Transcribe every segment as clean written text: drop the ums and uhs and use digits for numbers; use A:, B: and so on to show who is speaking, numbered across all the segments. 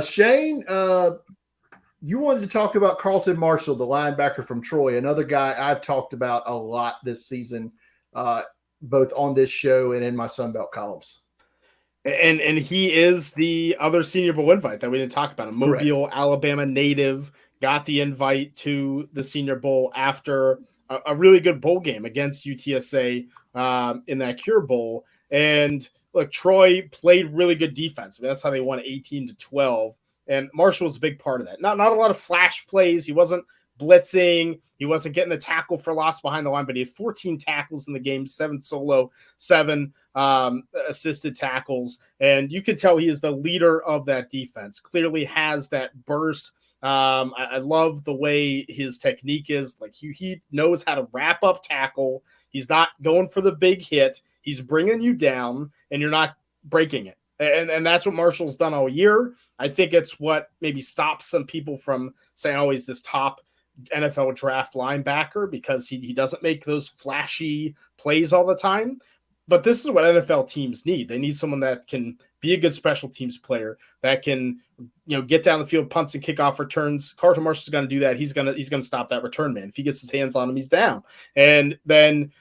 A: Shane, you wanted to talk about Carlton Martial, the linebacker from Troy, another guy I've talked about a lot this season, both on this show and in my Sunbelt columns.
B: And he is the other Senior Bowl invite that we didn't talk about. A
A: Correct.
B: Mobile, Alabama native, got the invite to the Senior Bowl after a really good bowl game against UTSA in that Cure Bowl. And look, Troy played really good defense. I mean, that's how they won 18-12. And Marshall was a big part of that. Not a lot of flash plays. He wasn't blitzing. He wasn't getting the tackle for loss behind the line, but he had 14 tackles in the game, 7 solo, 7 assisted tackles. And you could tell he is the leader of that defense. Clearly has that burst. I love the way his technique is. Like he knows how to wrap up tackle. He's not going for the big hit. He's bringing you down, and you're not breaking it. And that's what Marshall's done all year. I think it's what maybe stops some people from saying, oh, he's this top NFL draft linebacker, because he doesn't make those flashy plays all the time. But this is what NFL teams need. They need someone that can be a good special teams player, that can, get down the field, punts and kickoff returns. Carlton Martial's going to do that. He's going to stop that return man. If he gets his hands on him, he's down. And then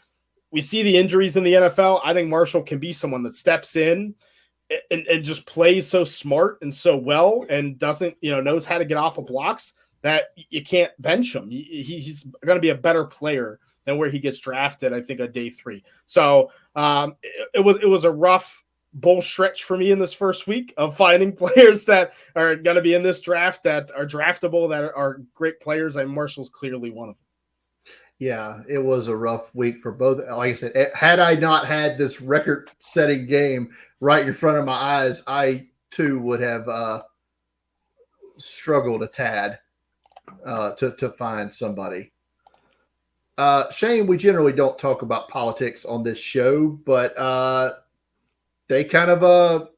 B: we see the injuries in the NFL. I think Martial can be someone that steps in and just plays so smart and so well, and doesn't, knows how to get off of blocks, that you can't bench him. He's going to be a better player than where he gets drafted, I think, on day 3. So it was a rough bull stretch for me in this first week of finding players that are going to be in this draft, that are draftable, that are great players. And Marshall's clearly one of them.
A: Yeah, it was a rough week for both. Like I said, had I not had this record-setting game right in front of my eyes, I too would have struggled a tad to find somebody. Shane, we generally don't talk about politics on this show, but they kind of